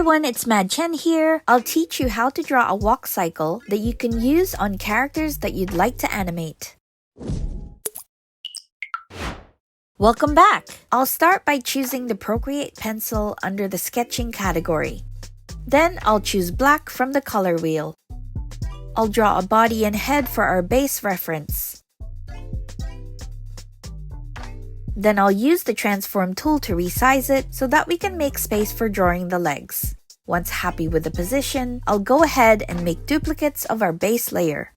everyone, it's Mad Tzen here. I'll teach you how to draw a walk cycle that you can use on characters that you'd like to animate. Welcome back! I'll start by choosing the Procreate pencil under the sketching category. Then I'll choose black from the color wheel. I'll draw a body and head for our base reference. Then I'll use the transform tool to resize it so that we can make space for drawing the legs. Once happy with the position, I'll go ahead and make duplicates of our base layer.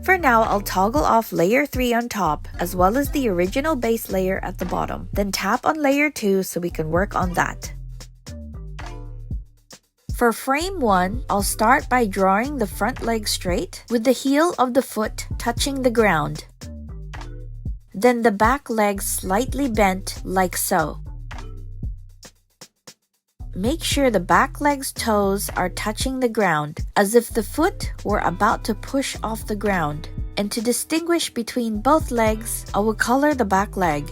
For now, I'll toggle off layer 3 on top as well as the original base layer at the bottom. Then tap on layer 2 so we can work on that. For frame 1, I'll start by drawing the front leg straight with the heel of the foot touching the ground. Then the back leg slightly bent like so. Make sure the back leg's toes are touching the ground, as if the foot were about to push off the ground. And to distinguish between both legs, I will color the back leg.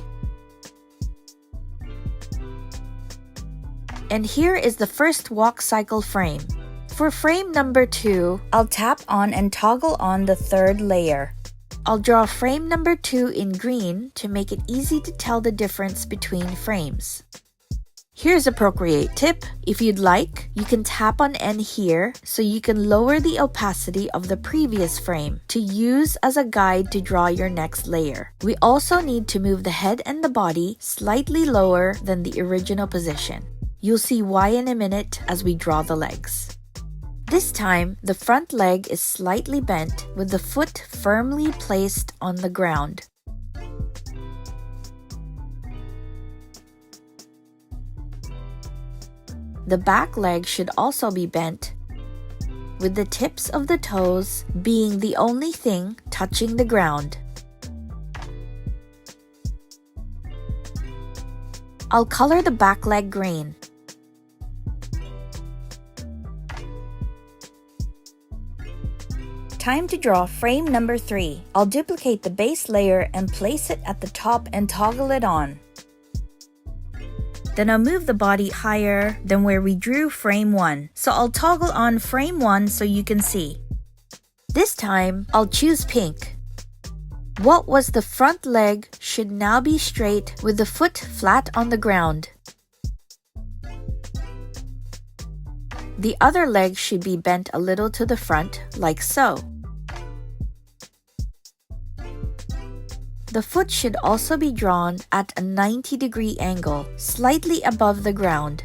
And here is the first walk cycle frame. For frame number 2, I'll tap on and toggle on the third layer. I'll draw frame number 2 in green to make it easy to tell the difference between frames. Here's a Procreate tip. If you'd like, you can tap on N here so you can lower the opacity of the previous frame to use as a guide to draw your next layer. We also need to move the head and the body slightly lower than the original position. You'll see why in a minute as we draw the legs. This time, the front leg is slightly bent with the foot firmly placed on the ground. The back leg should also be bent, with the tips of the toes being the only thing touching the ground. I'll color the back leg green. Time to draw frame number 3. I'll duplicate the base layer and place it at the top and toggle it on. Then I'll move the body higher than where we drew frame 1. So I'll toggle on frame 1 so you can see. This time, I'll choose pink. What was the front leg should now be straight with the foot flat on the ground. The other leg should be bent a little to the front, like so. The foot should also be drawn at a 90-degree angle, slightly above the ground.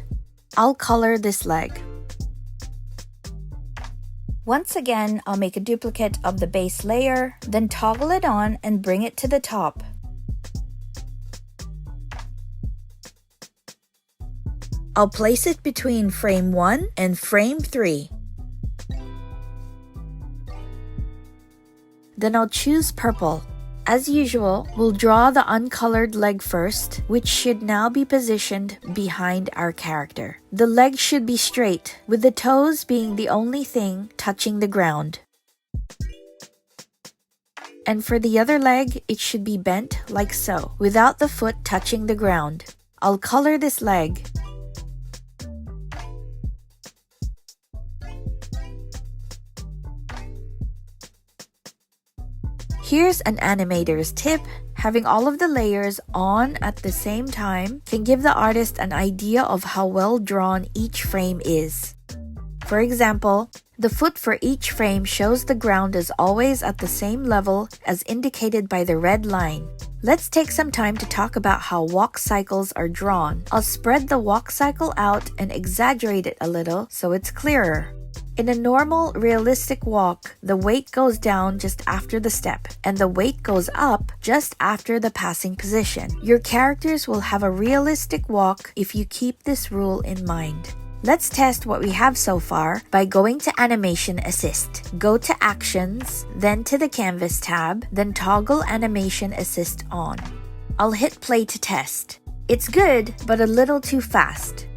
I'll color this leg. Once again, I'll make a duplicate of the base layer, then toggle it on and bring it to the top. I'll place it between frame 1 and frame 3. Then I'll choose purple. As usual, we'll draw the uncolored leg first, which should now be positioned behind our character. The leg should be straight, with the toes being the only thing touching the ground. And for the other leg, it should be bent like so, without the foot touching the ground. I'll color this leg. Here's an animator's tip. Having all of the layers on at the same time can give the artist an idea of how well drawn each frame is. For example, the foot for each frame shows the ground is always at the same level as indicated by the red line. Let's take some time to talk about how walk cycles are drawn. I'll spread the walk cycle out and exaggerate it a little so it's clearer. In a normal, realistic walk, the weight goes down just after the step, and the weight goes up just after the passing position. Your characters will have a realistic walk if you keep this rule in mind. Let's test what we have so far by going to Animation Assist. Go to Actions, then to the Canvas tab, then toggle Animation Assist on. I'll hit play to test. It's good, but a little too fast.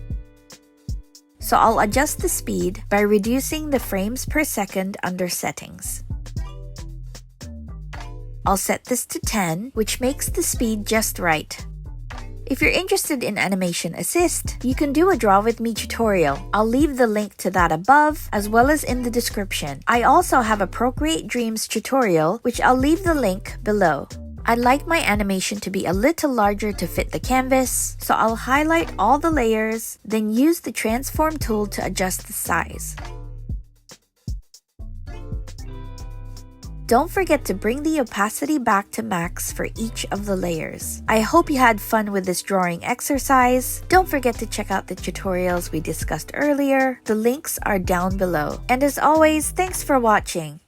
So I'll adjust the speed by reducing the frames per second under Settings. I'll set this to 10, which makes the speed just right. If you're interested in Animation Assist, you can do a Draw With Me tutorial. I'll leave the link to that above, as well as in the description. I also have a Procreate Dreams tutorial, which I'll leave the link below. I'd like my animation to be a little larger to fit the canvas, so I'll highlight all the layers, then use the transform tool to adjust the size. Don't forget to bring the opacity back to max for each of the layers. I hope you had fun with this drawing exercise. Don't forget to check out the tutorials we discussed earlier. The links are down below. And as always, thanks for watching.